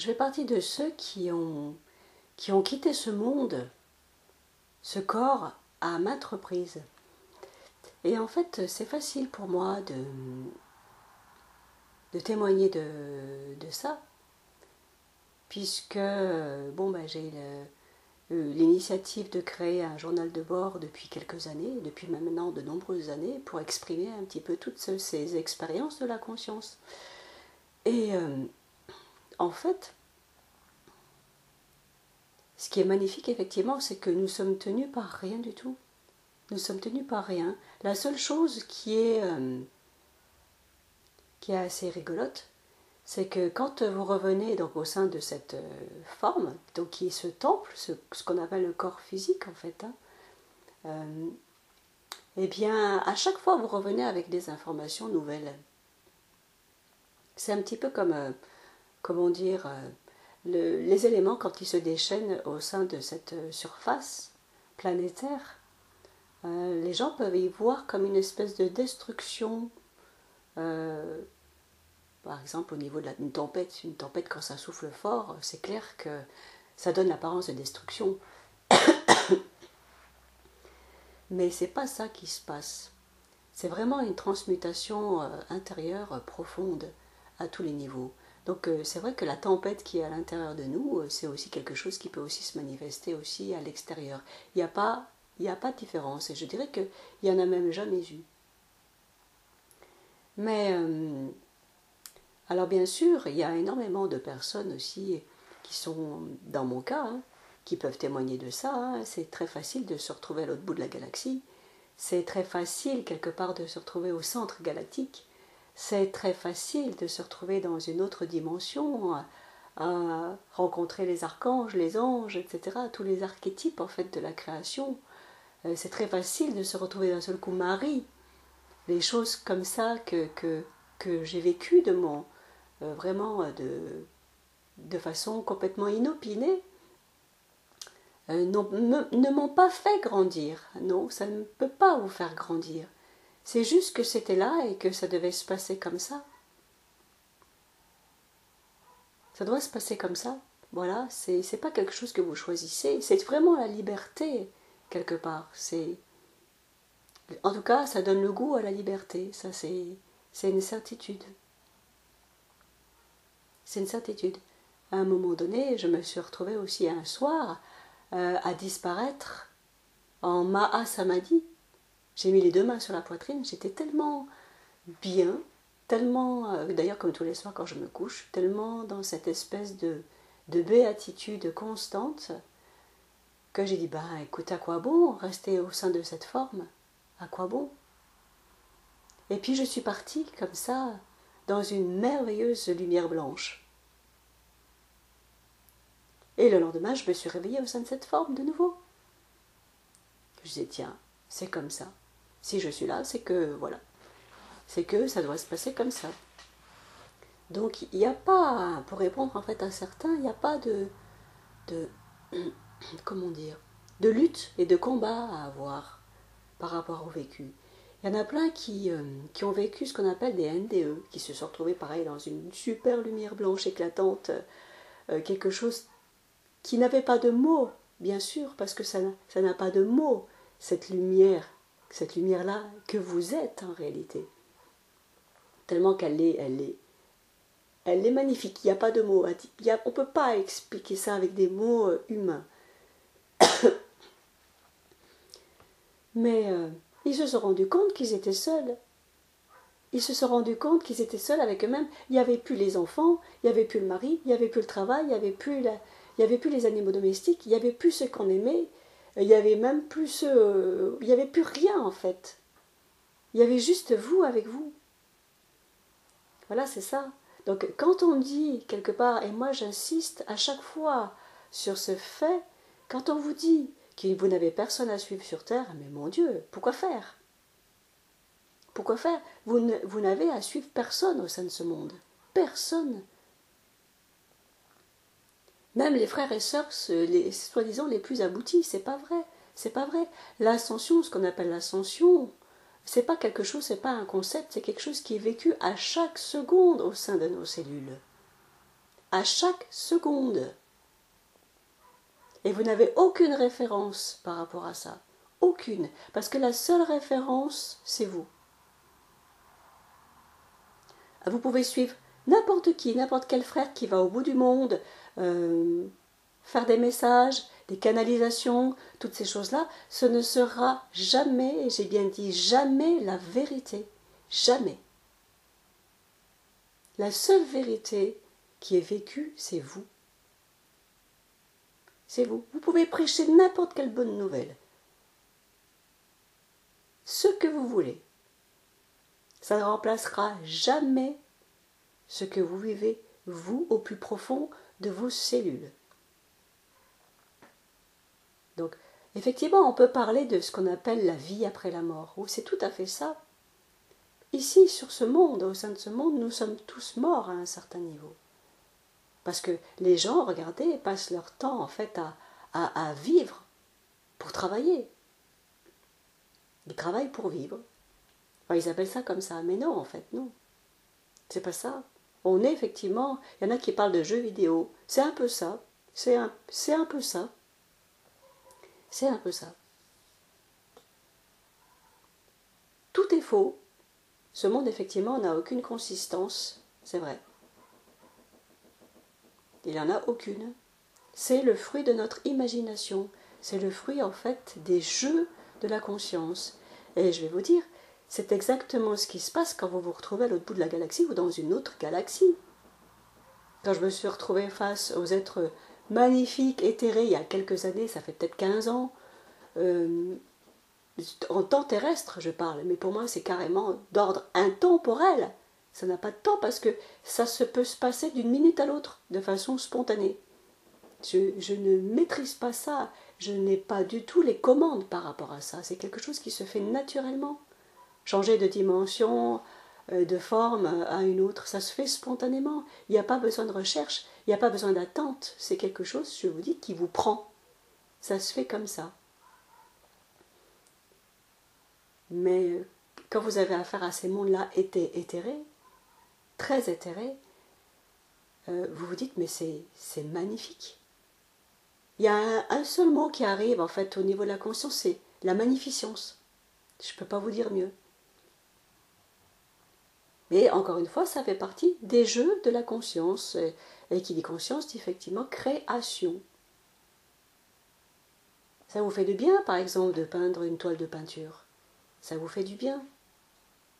Je fais partie de ceux qui ont quitté ce monde, ce corps, à maintes reprises. Et en fait, c'est facile pour moi de témoigner de ça, puisque j'ai l'initiative de créer un journal de bord depuis quelques années, depuis maintenant de nombreuses années, pour exprimer un petit peu toutes ces expériences de la conscience. Et en fait, ce qui est magnifique effectivement, c'est que nous sommes tenus par rien du tout. Nous sommes tenus par rien. La seule chose qui est assez rigolote, c'est que quand vous revenez donc au sein de cette forme, donc qui est ce temple, ce qu'on appelle le corps physique en fait, eh bien à chaque fois vous revenez avec des informations nouvelles. C'est un petit peu comme, comment dire, les éléments quand ils se déchaînent au sein de cette surface planétaire. Les gens peuvent y voir comme une espèce de destruction. Par exemple, au niveau d'une tempête, une tempête quand ça souffle fort, c'est clair que ça donne l'apparence de destruction. Mais c'est pas ça qui se passe. C'est vraiment une transmutation intérieure profonde à tous les niveaux. Donc c'est vrai que la tempête qui est à l'intérieur de nous, c'est aussi quelque chose qui peut aussi se manifester aussi à l'extérieur. Il n'y a pas de différence. Et je dirais qu'il n'y en a même jamais eu. Mais alors bien sûr, il y a énormément de personnes aussi qui sont dans mon cas, qui peuvent témoigner de ça. C'est très facile de se retrouver à l'autre bout de la galaxie. C'est très facile quelque part de se retrouver au centre galactique. C'est très facile de se retrouver dans une autre dimension, à rencontrer les archanges, les anges, etc. Tous les archétypes en fait de la création. C'est très facile de se retrouver d'un seul coup Marie. Les choses comme ça que j'ai vécues vraiment de façon complètement inopinée, ne m'ont pas fait grandir. Non, ça ne peut pas vous faire grandir. C'est juste que c'était là et que ça devait se passer comme ça. Ça doit se passer comme ça. Voilà, c'est pas quelque chose que vous choisissez. C'est vraiment la liberté, quelque part. En tout cas, ça donne le goût à la liberté. Ça, c'est une certitude. C'est une certitude. À un moment donné, je me suis retrouvée aussi un soir à disparaître en Mahasamadhi. J'ai mis les deux mains sur la poitrine, j'étais tellement bien, tellement, d'ailleurs comme tous les soirs quand je me couche, tellement dans cette espèce de béatitude constante que j'ai dit, écoute, à quoi bon rester au sein de cette forme? À quoi bon? Et puis je suis partie comme ça, dans une merveilleuse lumière blanche. Et le lendemain, je me suis réveillée au sein de cette forme de nouveau. Je disais, tiens, c'est comme ça. Si je suis là, c'est que, voilà, c'est que ça doit se passer comme ça. Donc, il n'y a pas, pour répondre en fait à certains, il n'y a pas de comment dire, de lutte et de combat à avoir par rapport au vécu. Il y en a plein qui ont vécu ce qu'on appelle des NDE, qui se sont retrouvés pareil dans une super lumière blanche éclatante, quelque chose qui n'avait pas de mots, bien sûr, parce que ça n'a pas de mots, cette lumière-là que vous êtes en réalité. Tellement qu'elle est magnifique, il n'y a pas de mots. On ne peut pas expliquer ça avec des mots humains. Mais ils se sont rendus compte qu'ils étaient seuls. Ils se sont rendus compte qu'ils étaient seuls avec eux-mêmes. Il n'y avait plus les enfants, il n'y avait plus le mari, il n'y avait plus le travail, il n'y avait plus les animaux domestiques, il n'y avait plus ceux qu'on aimait, il n'y avait même plus il n'y avait plus rien en fait. Il y avait juste vous avec vous. Voilà, c'est ça. Donc quand on dit quelque part, et moi j'insiste à chaque fois sur ce fait, quand on vous dit que vous n'avez personne à suivre sur Terre, mais mon Dieu, pourquoi faire? Pourquoi faire? Vous n'avez à suivre personne au sein de ce monde. Personne. Même les frères et sœurs, soi-disant les plus aboutis, c'est pas vrai. C'est pas vrai. L'ascension, ce qu'on appelle l'ascension, c'est pas quelque chose, c'est pas un concept, c'est quelque chose qui est vécu à chaque seconde au sein de nos cellules. à chaque seconde. Et vous n'avez aucune référence par rapport à ça. Aucune. Parce que la seule référence, c'est vous. Vous pouvez suivre n'importe qui, n'importe quel frère qui va au bout du monde, faire des messages, des canalisations, toutes ces choses-là, ce ne sera jamais, et j'ai bien dit jamais, la vérité. Jamais. La seule vérité qui est vécue, c'est vous. C'est vous. Vous pouvez prêcher n'importe quelle bonne nouvelle. Ce que vous voulez. Ça ne remplacera jamais ce que vous vivez, vous, au plus profond de vos cellules. Donc, effectivement, on peut parler de ce qu'on appelle la vie après la mort. Oh, c'est tout à fait ça. Ici, sur ce monde, au sein de ce monde, nous sommes tous morts à un certain niveau. Parce que les gens, regardez, passent leur temps, en fait, à vivre pour travailler. Ils travaillent pour vivre. Enfin, ils appellent ça comme ça, mais non, en fait, non. C'est pas ça. On est effectivement, il y en a qui parlent de jeux vidéo. C'est un peu ça. C'est un peu ça. C'est un peu ça. Tout est faux. Ce monde, effectivement, n'a aucune consistance. C'est vrai. Il n'y en a aucune. C'est le fruit de notre imagination. C'est le fruit, en fait, des jeux de la conscience. Et je vais vous dire, c'est exactement ce qui se passe quand vous vous retrouvez à l'autre bout de la galaxie ou dans une autre galaxie. Quand je me suis retrouvée face aux êtres magnifiques, éthérés, il y a quelques années, ça fait peut-être 15 ans, en temps terrestre je parle, mais pour moi c'est carrément d'ordre intemporel. Ça n'a pas de temps parce que ça peut se passer d'une minute à l'autre, de façon spontanée. Je ne maîtrise pas ça, je n'ai pas du tout les commandes par rapport à ça, c'est quelque chose qui se fait naturellement. Changer de dimension, de forme à une autre, ça se fait spontanément. Il n'y a pas besoin de recherche, il n'y a pas besoin d'attente, c'est quelque chose, je vous dis, qui vous prend. Ça se fait comme ça. Mais quand vous avez affaire à ces mondes-là éthérés, très éthérés, vous vous dites, mais c'est magnifique. Il y a un seul mot qui arrive en fait au niveau de la conscience, c'est la magnificence. Je ne peux pas vous dire mieux. Mais encore une fois, ça fait partie des jeux de la conscience. Et qui dit conscience dit effectivement création. Ça vous fait du bien, par exemple, de peindre une toile de peinture. Ça vous fait du bien.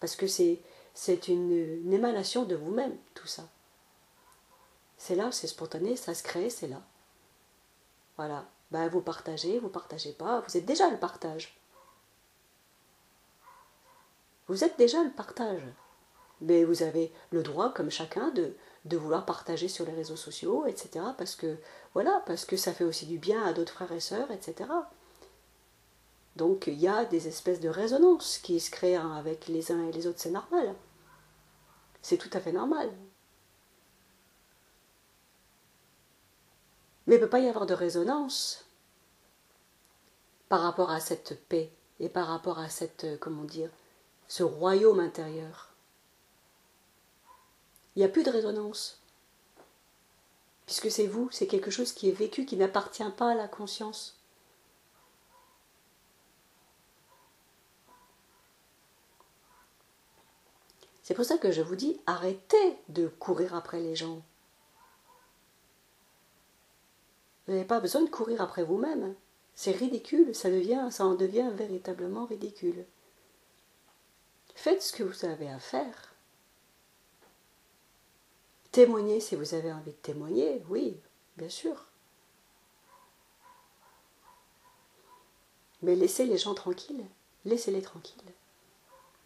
Parce que c'est une émanation de vous-même, tout ça. C'est là, c'est spontané, ça se crée, c'est là. Voilà. Ben, vous partagez pas, vous êtes déjà le partage. Vous êtes déjà le partage. Mais vous avez le droit, comme chacun, de vouloir partager sur les réseaux sociaux, etc. Parce que ça fait aussi du bien à d'autres frères et sœurs, etc. Donc il y a des espèces de résonances qui se créent avec les uns et les autres, c'est normal. C'est tout à fait normal. Mais il ne peut pas y avoir de résonance par rapport à cette paix et par rapport à ce royaume intérieur. Il n'y a plus de résonance. Puisque c'est vous, c'est quelque chose qui est vécu, qui n'appartient pas à la conscience. C'est pour ça que je vous dis, arrêtez de courir après les gens. Vous n'avez pas besoin de courir après vous-même. C'est ridicule, ça en devient véritablement ridicule. Faites ce que vous avez à faire. Témoignez si vous avez envie de témoigner, oui, bien sûr. Mais laissez les gens tranquilles, laissez-les tranquilles.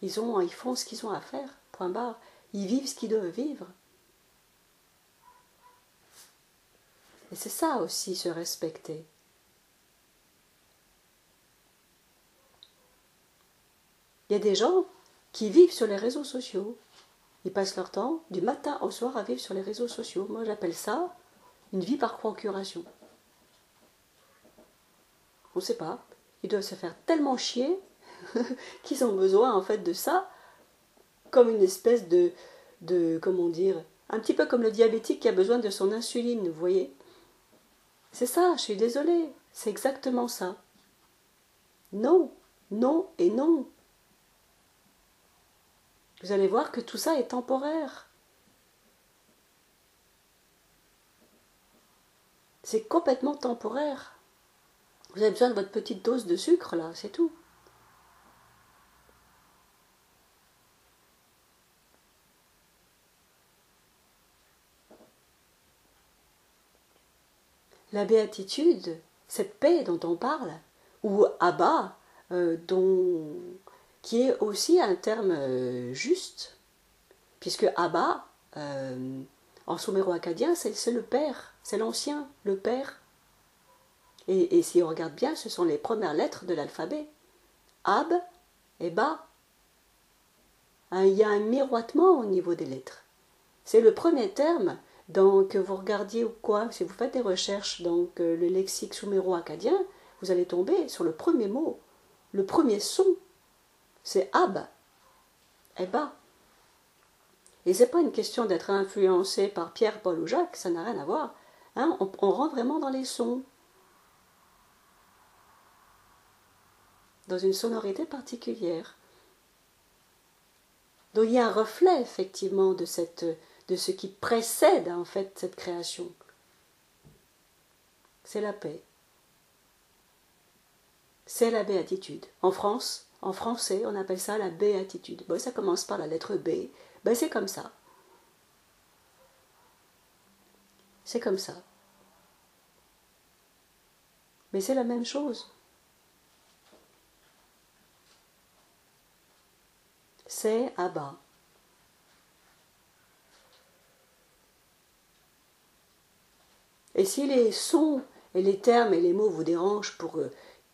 Ils font ce qu'ils ont à faire, point barre. Ils vivent ce qu'ils doivent vivre. Et c'est ça aussi, se respecter. Il y a des gens qui vivent sur les réseaux sociaux. Ils passent leur temps, du matin au soir, à vivre sur les réseaux sociaux. Moi, j'appelle ça une vie par procuration. On ne sait pas. Ils doivent se faire tellement chier qu'ils ont besoin, en fait, de ça, comme une espèce de comment dire, Un petit peu comme le diabétique qui a besoin de son insuline, vous voyez. C'est ça, je suis désolée, c'est exactement ça. Non, non et non. Vous allez voir que tout ça est temporaire. C'est complètement temporaire. Vous avez besoin de votre petite dose de sucre, là, c'est tout. La béatitude, cette paix dont on parle, ou Abba, qui est aussi un terme juste, puisque Abba, en suméro-acadien, c'est le père, c'est l'ancien, le père. Et si on regarde bien, ce sont les premières lettres de l'alphabet. Ab et Ba. Il y a un miroitement au niveau des lettres. C'est le premier terme, donc que vous regardiez ou quoi, si vous faites des recherches, donc le lexique suméro-acadien, vous allez tomber sur le premier mot, le premier son, c'est Ab et Ba. Et c'est pas une question d'être influencé par Pierre, Paul ou Jacques, ça n'a rien à voir. Hein, on rentre vraiment dans les sons, dans une sonorité particulière. Donc il y a un reflet effectivement de ce qui précède en fait cette création. C'est la paix. C'est la béatitude. En France, en français, on appelle ça la béatitude. Bon, ça commence par la lettre B. Ben, c'est comme ça. C'est comme ça. Mais c'est la même chose. C'est Abba. Et si les sons et les termes et les mots vous dérangent pour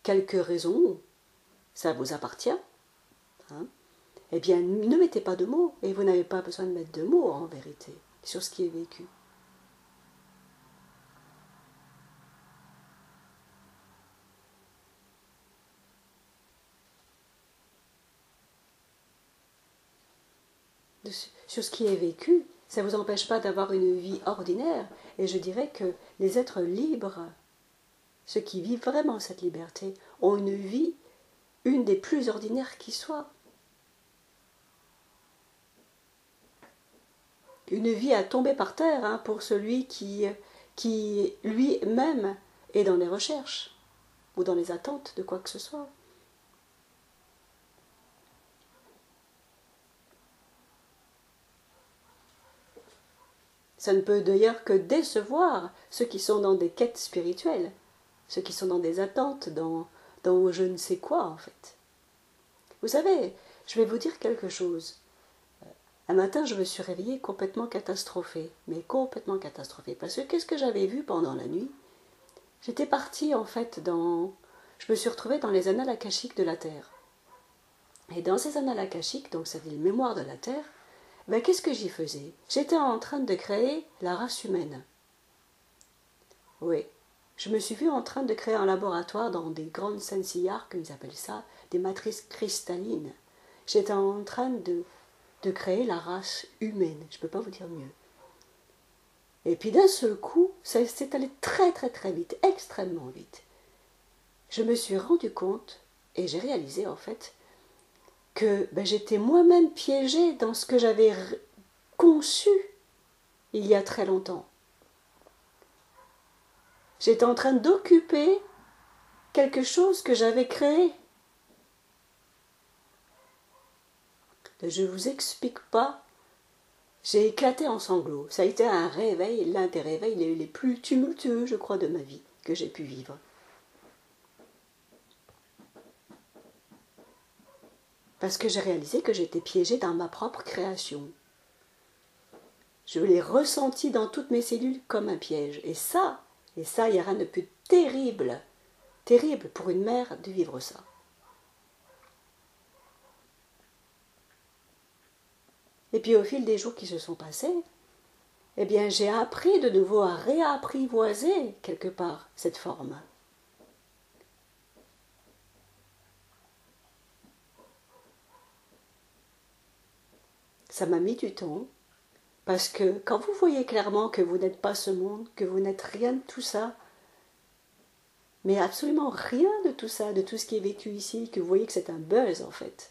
quelques raisons, ça vous appartient, hein, eh bien ne mettez pas de mots, et vous n'avez pas besoin de mettre de mots en vérité sur ce qui est vécu. Sur ce qui est vécu, ça ne vous empêche pas d'avoir une vie ordinaire, et je dirais que les êtres libres, ceux qui vivent vraiment cette liberté, ont une vie, une des plus ordinaires qui soit. Une vie à tomber par terre, hein, pour celui qui lui-même est dans les recherches ou dans les attentes de quoi que ce soit. Ça ne peut d'ailleurs que décevoir ceux qui sont dans des quêtes spirituelles, ceux qui sont dans des attentes, dans je ne sais quoi en fait. Vous savez, je vais vous dire quelque chose. Un matin, je me suis réveillée complètement catastrophée, mais complètement catastrophée, parce que qu'est-ce que j'avais vu pendant la nuit? J'étais partie en fait je me suis retrouvée dans les annales akashiques de la Terre. Et dans ces annales akashiques, donc c'est les mémoires de la Terre, ben, qu'est-ce que j'y faisais? J'étais en train de créer la race humaine. Oui, je me suis vue en train de créer un laboratoire dans des grandes sensillards, comme ils appellent ça, des matrices cristallines. J'étais en train de créer la race humaine, je ne peux pas vous dire mieux. Et puis d'un seul coup, ça s'est allé très très très vite, extrêmement vite. Je me suis rendu compte, et j'ai réalisé en fait, que j'étais moi-même piégée dans ce que j'avais conçu il y a très longtemps. J'étais en train d'occuper quelque chose que j'avais créé. Je ne vous explique pas. J'ai éclaté en sanglots. Ça a été un réveil, l'un des réveils les plus tumultueux, je crois, de ma vie que j'ai pu vivre. Parce que j'ai réalisé que j'étais piégée dans ma propre création. Je l'ai ressenti dans toutes mes cellules comme un piège. Et ça, il n'y a rien de plus terrible, terrible pour une mère de vivre ça. Et puis au fil des jours qui se sont passés, eh bien j'ai appris de nouveau à réapprivoiser quelque part cette forme. Ça m'a mis du temps, Parce que quand vous voyez clairement que vous n'êtes pas ce monde, que vous n'êtes rien de tout ça, mais absolument rien de tout ça, de tout ce qui est vécu ici, que vous voyez que c'est un buzz en fait,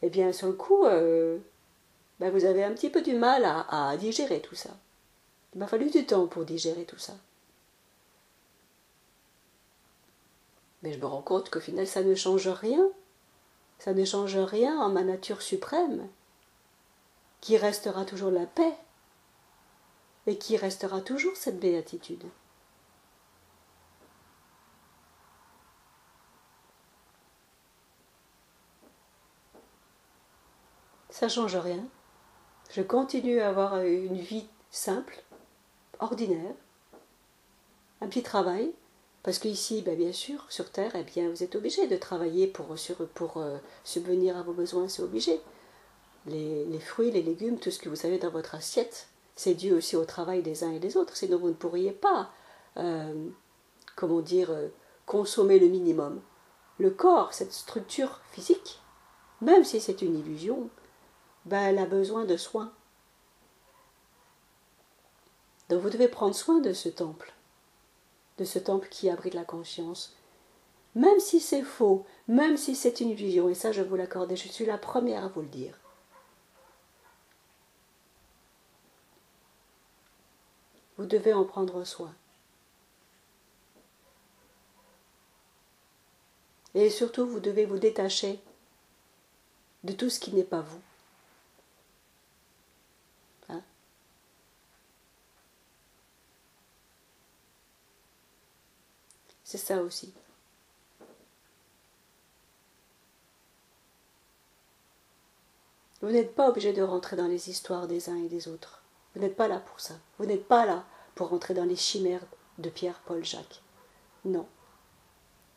eh bien sur le coup, ben, vous avez un petit peu du mal à digérer tout ça. Il m'a fallu du temps pour digérer tout ça. Mais je me rends compte qu'au final, ça ne change rien. Ça ne change rien en ma nature suprême, qui restera toujours la paix et qui restera toujours cette béatitude. Ça ne change rien. Je continue à avoir une vie simple, ordinaire, un petit travail, parce qu'ici, ben bien sûr, sur Terre, eh bien, vous êtes obligé de travailler pour subvenir à vos besoins, c'est obligé. Les fruits, les légumes, tout ce que vous avez dans votre assiette, c'est dû aussi au travail des uns et des autres, sinon vous ne pourriez pas, comment dire, consommer le minimum. Le corps, cette structure physique, même si c'est une illusion, ben, elle a besoin de soins. Donc vous devez prendre soin de ce temple qui abrite la conscience. Même si c'est faux, même si c'est une illusion, et ça je vous l'accorde, et je suis la première à vous le dire. Vous devez en prendre soin. Et surtout, vous devez vous détacher de tout ce qui n'est pas vous. Hein? C'est ça aussi. Vous n'êtes pas obligé de rentrer dans les histoires des uns et des autres. Vous n'êtes pas là pour ça. Vous n'êtes pas là pour rentrer dans les chimères de Pierre, Paul, Jacques. Non.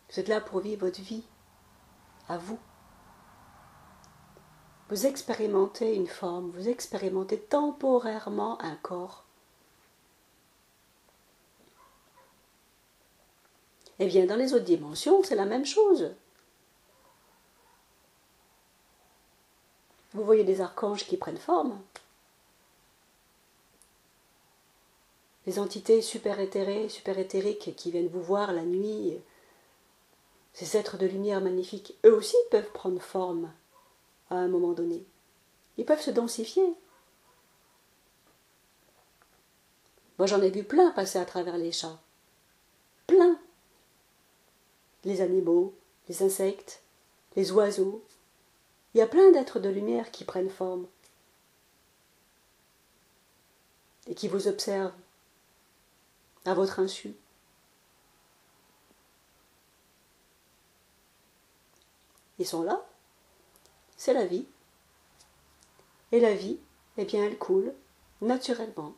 Vous êtes là pour vivre votre vie, à vous. Vous expérimentez une forme, vous expérimentez temporairement un corps. Eh bien, dans les autres dimensions, c'est la même chose. Vous voyez des archanges qui prennent forme. Les entités super éthérées, super éthériques qui viennent vous voir la nuit, ces êtres de lumière magnifiques, eux aussi peuvent prendre forme à un moment donné. Ils peuvent se densifier. Moi, j'en ai vu plein passer à travers les chats. Plein. Les animaux, les insectes, les oiseaux. Il y a plein d'êtres de lumière qui prennent forme et qui vous observent à votre insu. Ils sont là, c'est la vie. Et la vie, eh bien, elle coule naturellement.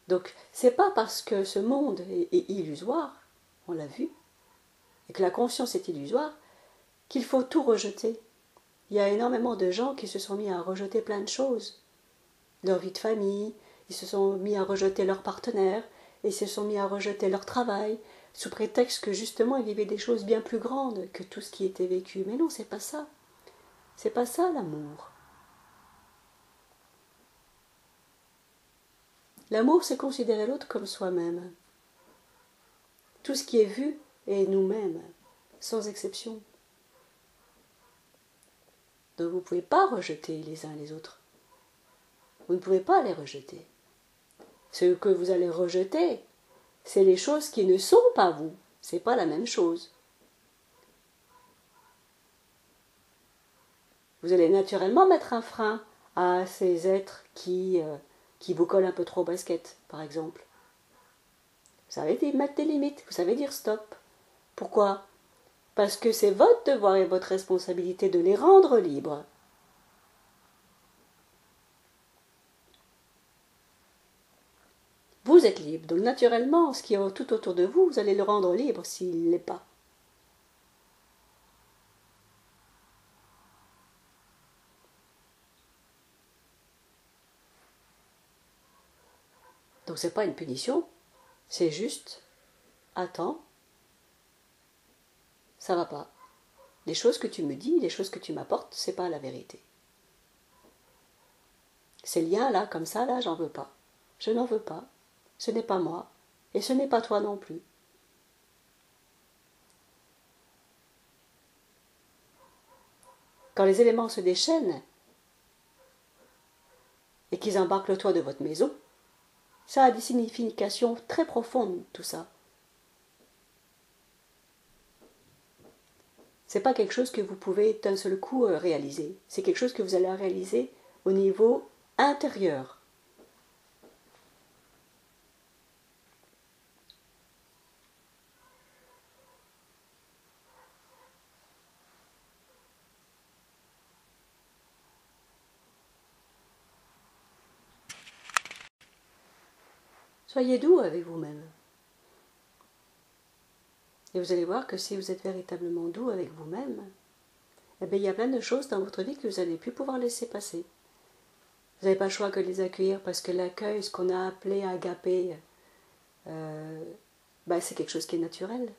Donc, c'est pas parce que ce monde est illusoire, on l'a vu, et que la conscience est illusoire, qu'il faut tout rejeter. Il y a énormément de gens qui se sont mis à rejeter plein de choses. Leur vie de famille, ils se sont mis à rejeter leur partenaire, ils se sont mis à rejeter leur travail, sous prétexte que justement ils vivaient des choses bien plus grandes que tout ce qui était vécu. Mais non, c'est pas ça. C'est pas ça l'amour. L'amour, c'est considérer l'autre comme soi-même. Tout ce qui est vu est nous-mêmes, sans exception. Donc vous ne pouvez pas rejeter les uns les autres. Vous ne pouvez pas les rejeter. Ce que vous allez rejeter, c'est les choses qui ne sont pas vous. C'est pas la même chose. Vous allez naturellement mettre un frein à ces êtres qui vous collent un peu trop au basket, par exemple. Vous savez mettre des limites, vous savez dire stop. Pourquoi? Parce que c'est votre devoir et votre responsabilité de les rendre libres. Vous êtes libre, donc naturellement, ce qui est tout autour de vous, vous allez le rendre libre s'il ne l'est pas. Donc c'est pas une punition, c'est juste attends, ça va pas. Les choses que tu me dis, les choses que tu m'apportes, c'est pas la vérité. Ces liens-là, comme ça, là, j'en veux pas. Je n'en veux pas. Ce n'est pas moi. Et ce n'est pas toi non plus. Quand les éléments se déchaînent et qu'ils embarquent le toit de votre maison, ça a des significations très profondes, tout ça. C'est pas quelque chose que vous pouvez d'un seul coup réaliser. C'est quelque chose que vous allez réaliser au niveau intérieur. Soyez doux avec vous-même. Et vous allez voir que si vous êtes véritablement doux avec vous-même, eh bien, il y a plein de choses dans votre vie que vous allez plus pouvoir laisser passer. Vous n'avez pas le choix que de les accueillir parce que l'accueil, ce qu'on a appelé agapé, c'est quelque chose qui est naturel.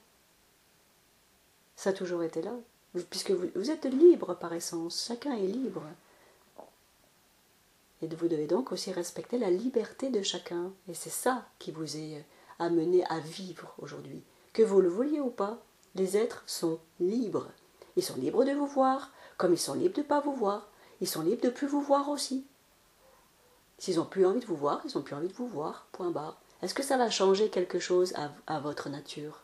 Ça a toujours été là. Puisque vous êtes libre par essence, chacun est libre. Et vous devez donc aussi respecter la liberté de chacun. Et c'est ça qui vous est amené à vivre aujourd'hui. Que vous le vouliez ou pas, les êtres sont libres. Ils sont libres de vous voir, comme ils sont libres de ne pas vous voir. Ils sont libres de ne plus vous voir aussi. S'ils n'ont plus envie de vous voir, ils n'ont plus envie de vous voir, point barre. Est-ce que ça va changer quelque chose à votre nature?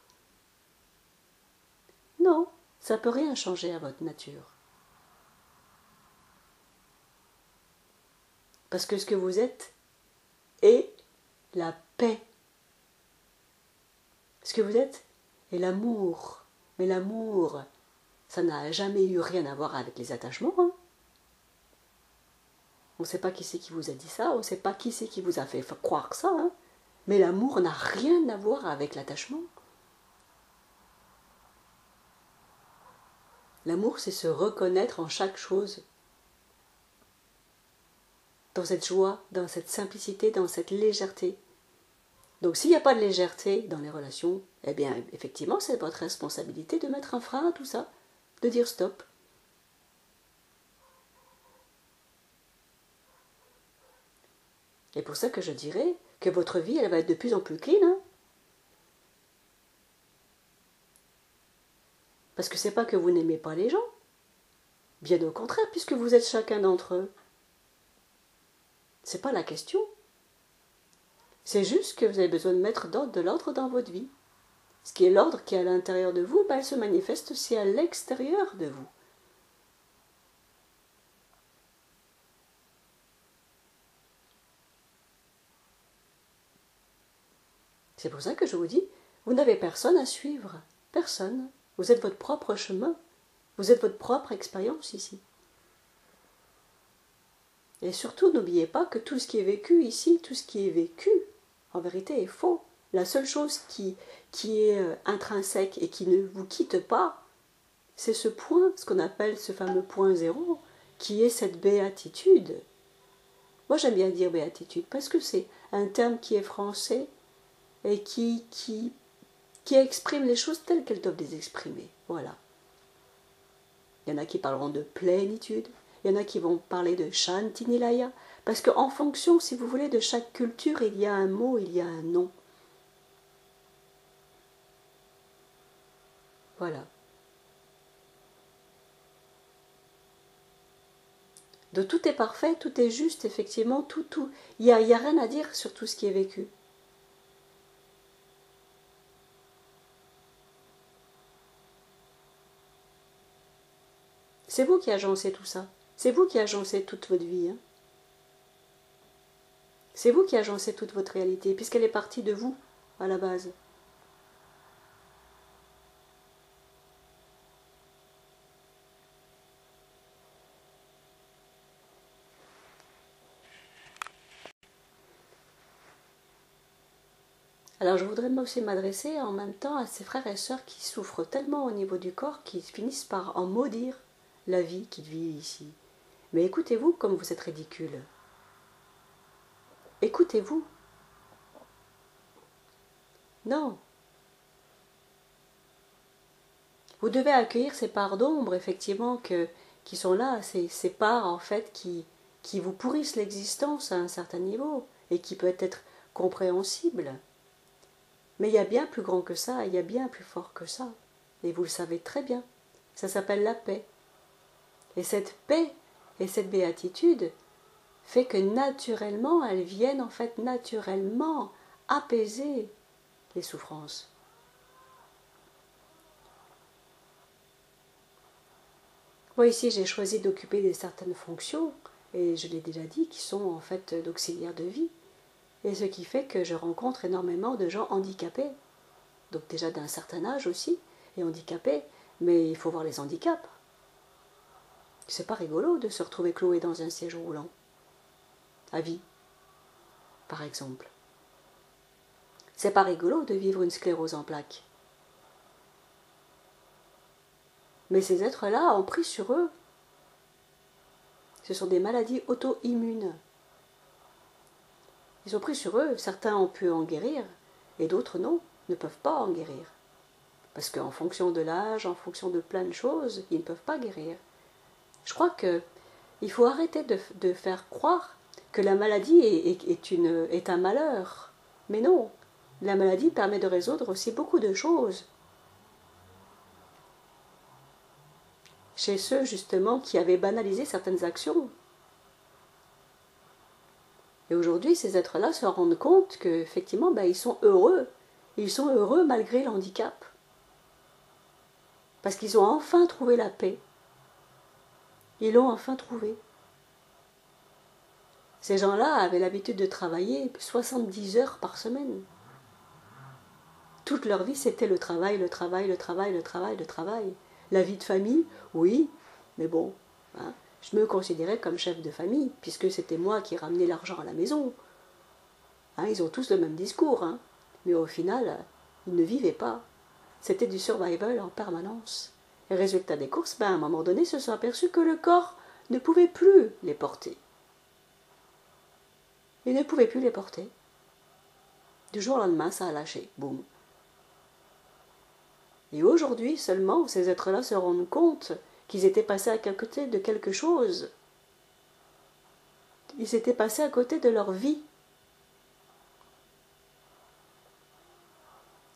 Non, ça ne peut rien changer à votre nature. Parce que ce que vous êtes est la paix. Ce que vous êtes est l'amour. Mais l'amour, ça n'a jamais eu rien à voir avec les attachements. Hein. On ne sait pas qui c'est qui vous a dit ça, on ne sait pas qui c'est qui vous a fait croire ça. Hein. Mais l'amour n'a rien à voir avec l'attachement. L'amour, c'est se reconnaître en chaque chose. Dans cette joie, dans cette simplicité, dans cette légèreté. Donc s'il n'y a pas de légèreté dans les relations, eh bien effectivement c'est votre responsabilité de mettre un frein à tout ça, de dire stop. Et pour ça que je dirais que votre vie elle va être de plus en plus clean. Hein. Parce que c'est pas que vous n'aimez pas les gens. Bien au contraire, puisque vous êtes chacun d'entre eux. C'est pas la question. C'est juste que vous avez besoin de mettre de l'ordre dans votre vie. Ce qui est l'ordre qui est à l'intérieur de vous, elle se manifeste aussi à l'extérieur de vous. C'est pour ça que je vous dis, vous n'avez personne à suivre. Personne. Vous êtes votre propre chemin. Vous êtes votre propre expérience ici. Et surtout, n'oubliez pas que tout ce qui est vécu ici, tout ce qui est vécu, en vérité est faux. La seule chose qui est intrinsèque et qui ne vous quitte pas, c'est ce point, ce qu'on appelle ce fameux point zéro, qui est cette béatitude. Moi j'aime bien dire béatitude parce que c'est un terme qui est français et qui exprime les choses telles qu'elles doivent les exprimer. Voilà. Il y en a qui parleront de plénitude, il y en a qui vont parler de Shantinilaya, parce qu'en fonction, si vous voulez, de chaque culture, il y a un mot, il y a un nom. Voilà. Donc tout est parfait, tout est juste, effectivement, tout. Il n'y a rien à dire sur tout ce qui est vécu. C'est vous qui agencez tout ça. C'est vous qui agencez toute votre vie. Hein. C'est vous qui agencez toute votre réalité, puisqu'elle est partie de vous, à la base. Alors je voudrais aussi m'adresser en même temps à ces frères et sœurs qui souffrent tellement au niveau du corps qu'ils finissent par en maudire la vie qu'ils vivent ici. Mais écoutez-vous comme vous êtes ridicule. Écoutez-vous. Non. Vous devez accueillir ces parts d'ombre, effectivement, qui sont là, ces parts, en fait, qui vous pourrissent l'existence à un certain niveau, et qui peut être compréhensible. Mais il y a bien plus grand que ça, il y a bien plus fort que ça. Et vous le savez très bien. Ça s'appelle la paix. Et cette paix et cette béatitude fait que naturellement, elles viennent en fait naturellement apaiser les souffrances. Moi ici, j'ai choisi d'occuper certaines fonctions, et je l'ai déjà dit, qui sont en fait d'auxiliaire de vie. Et ce qui fait que je rencontre énormément de gens handicapés, donc déjà d'un certain âge aussi, et handicapés, mais il faut voir les handicaps. C'est pas rigolo de se retrouver cloué dans un siège roulant, à vie, par exemple. C'est pas rigolo de vivre une sclérose en plaques. Mais ces êtres-là ont pris sur eux. Ce sont des maladies auto-immunes. Ils ont pris sur eux, certains ont pu en guérir, et d'autres non, ne peuvent pas en guérir. Parce qu'en fonction de l'âge, en fonction de plein de choses, ils ne peuvent pas guérir. Je crois qu'il faut arrêter de faire croire que la maladie est un malheur. Mais non, la maladie permet de résoudre aussi beaucoup de choses. Chez ceux justement qui avaient banalisé certaines actions. Et aujourd'hui, ces êtres-là se rendent compte qu'effectivement, ils sont heureux. Ils sont heureux malgré l'handicap. Parce qu'ils ont enfin trouvé la paix. Ils l'ont enfin trouvé. Ces gens-là avaient l'habitude de travailler 70 heures par semaine. Toute leur vie, c'était le travail, le travail, le travail, le travail, le travail. La vie de famille, oui, mais bon, hein, je me considérais comme chef de famille, puisque c'était moi qui ramenais l'argent à la maison. Hein, ils ont tous le même discours, hein, mais au final, ils ne vivaient pas. C'était du survival en permanence. Et résultat des courses, à un moment donné, se sont aperçus que le corps ne pouvait plus les porter. Il ne pouvait plus les porter. Du jour au lendemain, ça a lâché, boum. Et aujourd'hui seulement, ces êtres-là se rendent compte qu'ils étaient passés à côté de quelque chose. Ils étaient passés à côté de leur vie.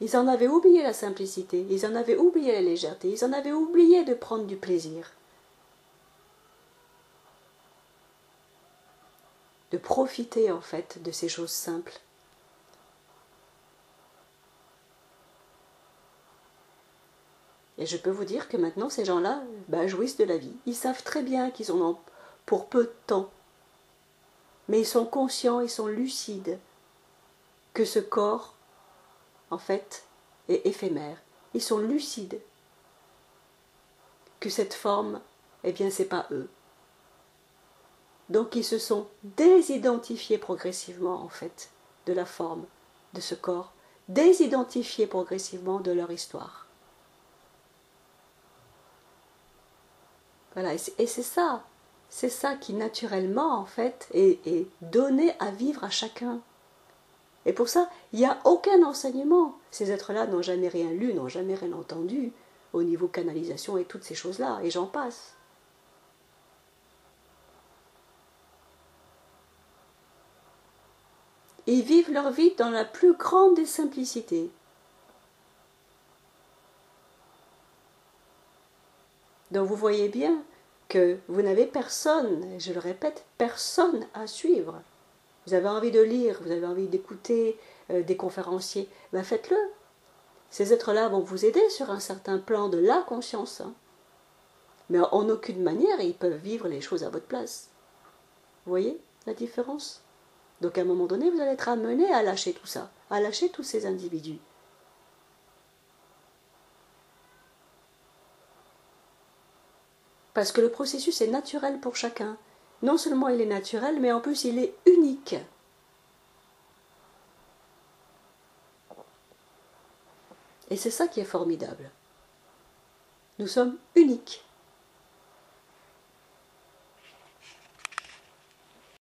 Ils en avaient oublié la simplicité, ils en avaient oublié la légèreté, ils en avaient oublié de prendre du plaisir. De profiter en fait de ces choses simples. Et je peux vous dire que maintenant ces gens-là jouissent de la vie. Ils savent très bien qu'ils en ont pour peu de temps. Mais ils sont conscients, ils sont lucides que ce corps, en fait, est éphémère. Ils sont lucides que cette forme, eh bien, c'est pas eux. Donc ils se sont désidentifiés progressivement, en fait, de la forme de ce corps, désidentifiés progressivement de leur histoire. Voilà, et c'est ça qui naturellement, en fait, est donné à vivre à chacun. Et pour ça, il n'y a aucun enseignement. Ces êtres-là n'ont jamais rien lu, n'ont jamais rien entendu au niveau canalisation et toutes ces choses-là, et j'en passe. Ils vivent leur vie dans la plus grande des simplicités. Donc vous voyez bien que vous n'avez personne, je le répète, personne à suivre. Vous avez envie de lire, vous avez envie d'écouter des conférenciers, faites-le. Ces êtres-là vont vous aider sur un certain plan de la conscience. Hein. Mais en aucune manière, ils peuvent vivre les choses à votre place. Vous voyez la différence? Donc à un moment donné, vous allez être amené à lâcher tout ça, à lâcher tous ces individus. Parce que le processus est naturel pour chacun. Non seulement il est naturel, mais en plus il est unique. Et c'est ça qui est formidable. Nous sommes uniques.